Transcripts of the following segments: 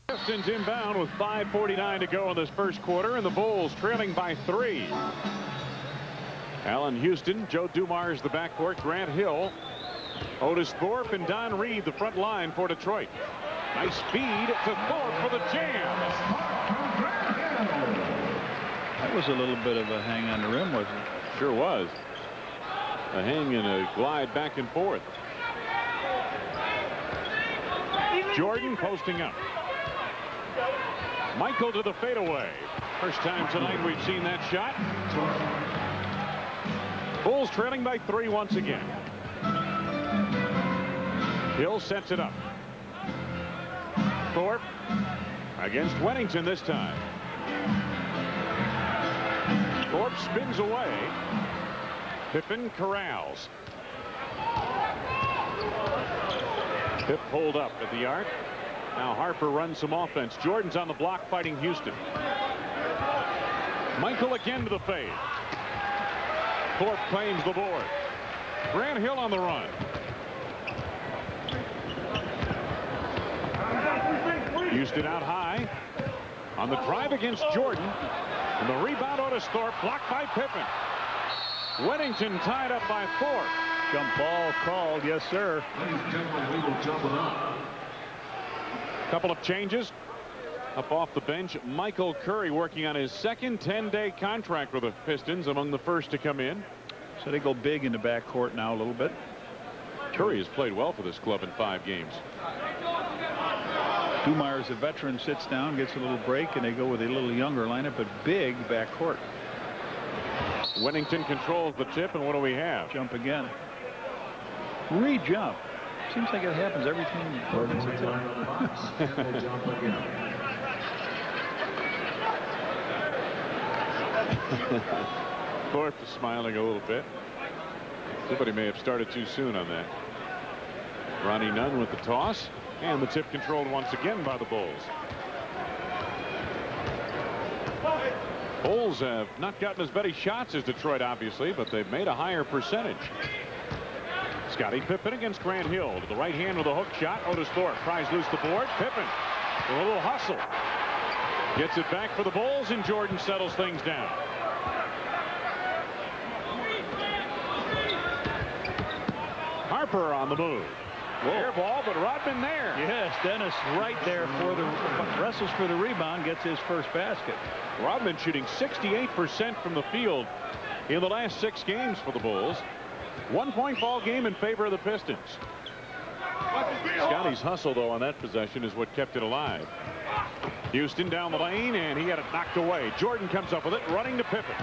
Pistons inbound with 5:49 to go in this first quarter, and the Bulls trailing by 3. Allen Houston, Joe Dumars the backcourt, Grant Hill, Otis Thorpe, and Don Reed the front line for Detroit. Nice speed to Thorpe for the jam. That was a little bit of a hang on the rim, wasn't it? Sure was. A hang and a glide back and forth. Jordan posting up. Michael to the fadeaway. First time tonight we've seen that shot. Bulls trailing by 3 once again. Hill sets it up. Thorpe against Wennington this time. Thorpe spins away. Pippen corrals. Pip pulled up at the arc. Now Harper runs some offense. Jordan's on the block fighting Houston. Michael again to the fade. Thorpe claims the board. Grant Hill on the run. Houston out high on the drive against Jordan, and the rebound Otis Thorpe blocked by Pippen. Wennington tied up by Thorpe. Jump ball called, yes sir. Couple of changes up off the bench. Michael Curry working on his second 10-day contract with the Pistons, among the first to come in. So they go big in the backcourt now a little bit. Curry has played well for this club in 5 games. Dumars, a veteran, sits down, gets a little break, and they go with a little younger lineup, but big backcourt. Wennington controls the tip, and what do we have? Jump again. Re-jump. Seems like it happens every time Jordan sits down. Thorpe is smiling a little bit. Somebody may have started too soon on that. Ronnie Nunn with the toss, and the tip controlled once again by the Bulls. Bulls have not gotten as many shots as Detroit, obviously, but they've made a higher percentage. Scottie Pippen against Grant Hill to the right hand with a hook shot. Otis Thorpe pries loose the board. Pippen with a little hustle gets it back for the Bulls, and Jordan settles things down. Harper on the move. Air ball, but Rodman there. Yes, Dennis right there for the wrestles for the rebound, gets his first basket. Rodman shooting 68% from the field in the last 6 games for the Bulls. 1-point ball game in favor of the Pistons. Scottie's hustle, though, on that possession is what kept it alive. Houston down the lane, and he had it knocked away. Jordan comes up with it, running to Pippen.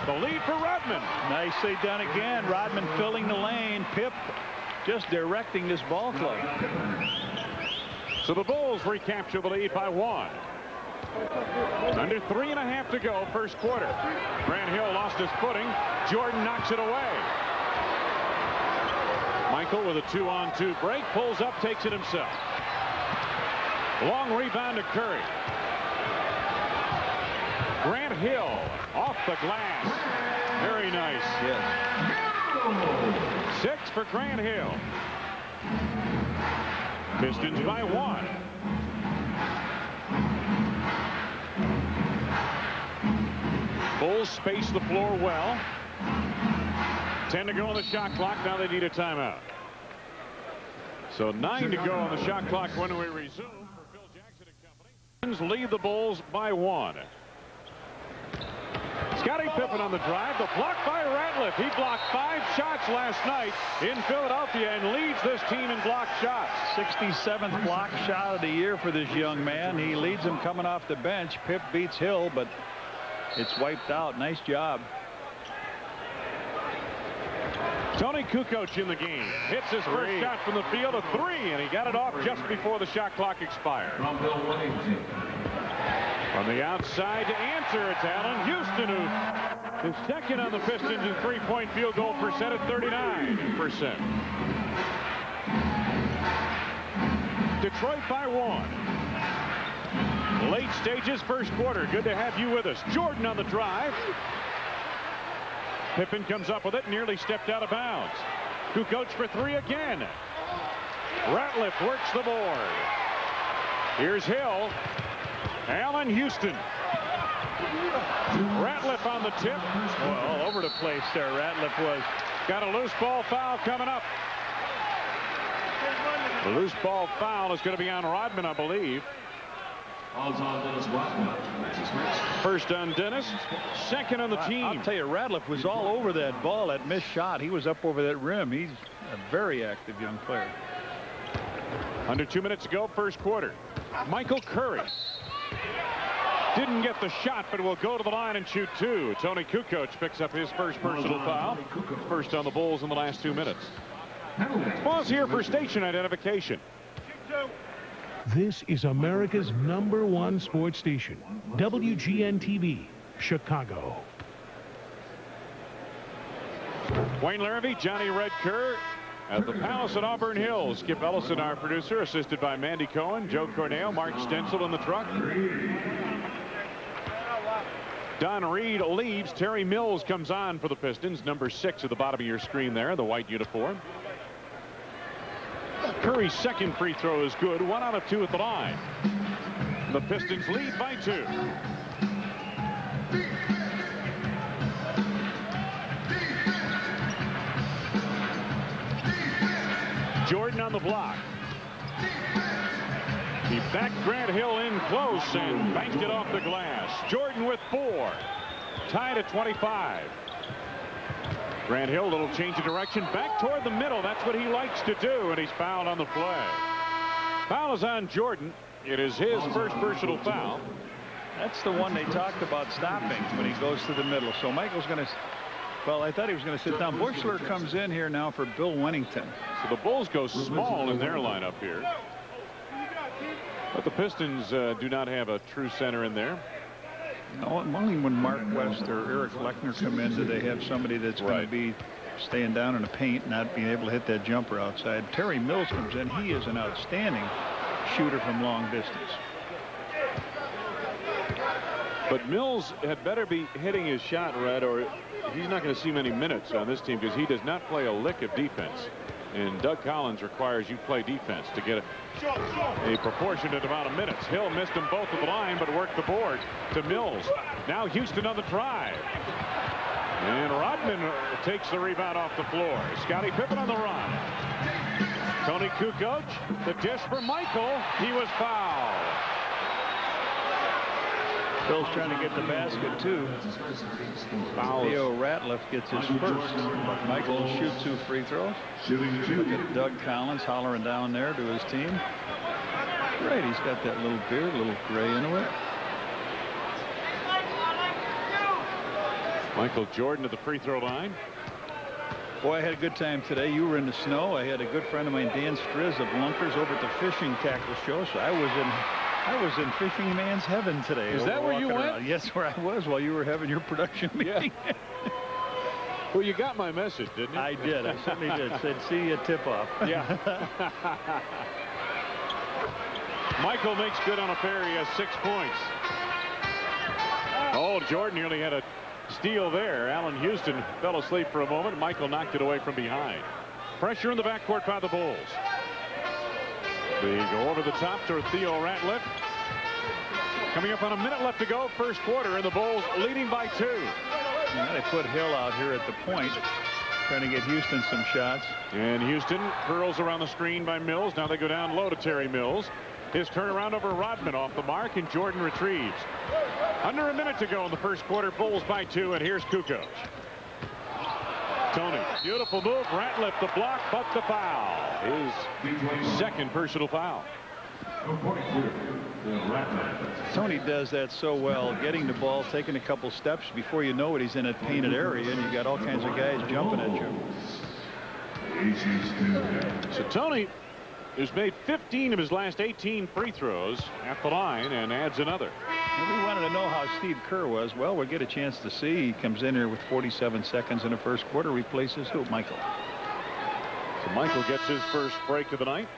The lead for Rodman. Nicely done again. Rodman filling the lane. Pip just directing this ball club. So the Bulls recapture the lead by 1. Under 3.5 to go, first quarter. Grant Hill lost his footing. Jordan knocks it away. Michael with a 2-on-2 break, pulls up, takes it himself. Long rebound to Curry. Grant Hill off the glass. Very nice. Yes. 6 for Grant Hill. Pistons by 1. Bulls space the floor well. 10 to go on the shot clock. Now they need a timeout. So 9 to go on the shot clock when we resume. For Phil Jackson and company, lead the Bulls by 1. Scottie Pippen on the drive. The block by Ratliff. He blocked 5 shots last night in Philadelphia and leads this team in block shots. 67th block shot of the year for this young man. He leads them coming off the bench. Pip beats Hill, but it's wiped out. Nice job. Tony Kukoc in the game. Hits his first shot from the field, a 3, and he got it off just before the shot clock expired. From the outside to answer, it's Allen Houston, who is second on the Pistons in 3-point field goal percent at 39%. Detroit by 1. Late stages, first quarter. Good to have you with us. Jordan on the drive. Pippen comes up with it, nearly stepped out of bounds. Kukoc for 3 again. Ratliff works the board. Here's Hill. Allen Houston. Ratliff on the tip. Well, all over the place there, Ratliff was. Got a loose ball foul coming up. The loose ball foul is going to be on Rodman, I believe. First on Dennis, second on the team. I'll tell you, Ratliff was all over that ball, that missed shot. He was up over that rim. He's a very active young player. Under 2 minutes to go, first quarter. Michael Curry didn't get the shot, but will go to the line and shoot two. Tony Kukoc picks up his first personal foul. First on the Bulls in the last 2 minutes. Pause here for station identification. This is America's #1 sports station, WGN-TV, Chicago. Wayne Larrabee, Johnny Red Kerr at the Palace at Auburn Hills. Skip Ellison, our producer, assisted by Mandy Cohen, Joe Cornell, Mark Stencil in the truck. Don Reed leaves. Terry Mills comes on for the Pistons. Number 6 at the bottom of your screen there, the white uniform. Curry's second free throw is good. 1 out of 2 at the line. The Pistons lead by 2. Jordan on the block. He backed Grant Hill in close and banked it off the glass. Jordan with 4. Tied at 25. Grant Hill, a little change of direction, back toward the middle. That's what he likes to do, and he's fouled on the play. Foul is on Jordan. It is his first personal foul. That's the one they talked about stopping when he goes to the middle. So Michael's going to, well, I thought he was going to sit down. Bushler comes in here now for Bill Winnington. So the Bulls go small in their lineup here. But the Pistons do not have a true center in there. No, only when Mark West or Eric Lechner come in do they have somebody that's going to be staying down in the paint, not being able to hit that jumper outside. Terry Mills comes in. He is an outstanding shooter from long distance. But Mills had better be hitting his shot, Red, or he's not going to see many minutes on this team because he does not play a lick of defense. And Doug Collins requires you play defense to get a proportionate amount of minutes. Hill missed them both at the line, but worked the board to Mills. Now Houston on the drive. And Rodman takes the rebound off the floor. Scottie Pippen on the run. Tony Kukoc, the dish for Michael. He was fouled. Bill's trying to get the basket, too. Theo Ratliff gets his first. Michael will shoot 2 free throws. Look at Doug Collins hollering down there to his team. Right, he's got that little beard, a little gray into it. Michael Jordan at the free throw line. Boy, I had a good time today. You were in the snow. I had a good friend of mine, Dan Striz of Lunkers, over at the fishing tackle show. So I was in fishing man's heaven today. Is that where you went? Around. Yes, where I was while you were having your production meeting. Yeah. Well, you got my message, didn't you? I did. I certainly did. Said, see you tip off. Yeah. Michael makes good on a pair. He has 6 points. Oh, Jordan nearly had a steal there. Allen Houston fell asleep for a moment. Michael knocked it away from behind. Pressure in the backcourt by the Bulls. They go over the top to Theo Ratliff. Coming up on a minute left to go, first quarter, and the Bulls leading by 2. Yeah, they put Hill out here at the point, trying to get Houston some shots. And Houston curls around the screen by Mills. Now they go down low to Terry Mills. His turnaround over Rodman off the mark, and Jordan retrieves. Under a minute to go in the first quarter, Bulls by 2, and here's Kukoc. Tony, beautiful move. Ratliff the block, but the foul. His second personal foul. Tony does that so well, getting the ball, taking a couple steps. Before you know it, he's in a painted area, and you got all kinds of guys jumping at you. So Tony has made 15 of his last 18 free throws at the line and adds another. And we wanted to know how Steve Kerr was. Well, we'll get a chance to see. He comes in here with 47 seconds in the first quarter, replaces who? Michael. So Michael gets his first break of the night.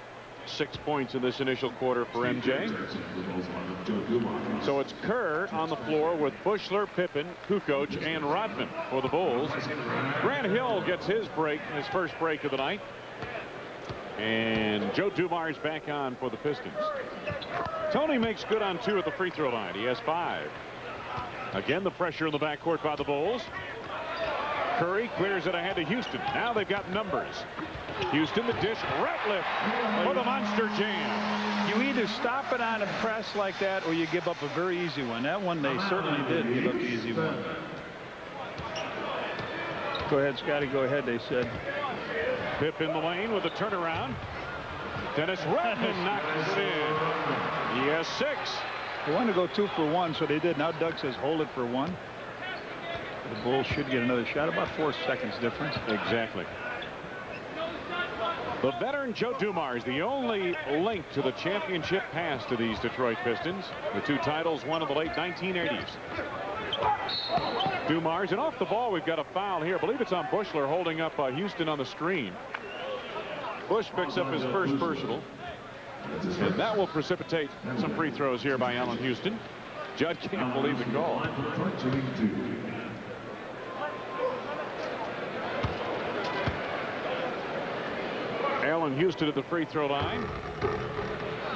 6 points in this initial quarter for MJ. So it's Kerr on the floor with Bushler, Pippen, Kukoc, and Rodman for the Bulls. Grant Hill gets his break, his first break of the night. And Joe Dumars back on for the Pistons. Tony makes good on 2 at the free throw line. He has 5. Again, the pressure in the backcourt by the Bulls. Curry clears it ahead to Houston. Now they've got numbers. Houston, the dish, Ratliff for the monster jam. You either stop it on a press like that or you give up a very easy one. That one they certainly did give up the easy one. Go ahead, Scotty. Go ahead, they said. Pip in the lane with a turnaround. Dennis Rodman knocks it in. He has 6. They wanted to go 2 for 1, so they did. Now Doug says hold it for 1. The Bulls should get another shot. About 4 seconds difference. Exactly. The veteran Joe Dumars, the only link to the championship pass to these Detroit Pistons. The 2 titles won in the late 1980s. Dumars, and off the ball, we've got a foul here. I believe it's on Bushler holding up Houston on the screen. Bush picks up his first personal. And that will precipitate some free throws here by Allen Houston. Judd can't believe the call. Allen Houston at the free throw line.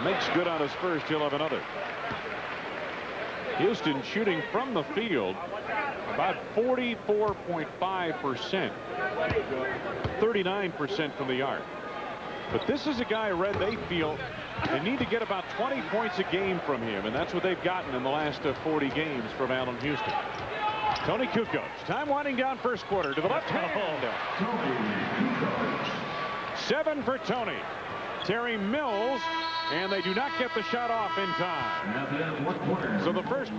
Makes good on his first. He'll have another. Houston shooting from the field about 44.5%. 39% from the arc. But this is a guy, Red, they feel they need to get about 20 points a game from him, and that's what they've gotten in the last 40 games from Allen Houston. Tony Kukoc. Time winding down first quarter to the left hand. 7 for Tony. Terry Mills, and they do not get the shot off in time. So the first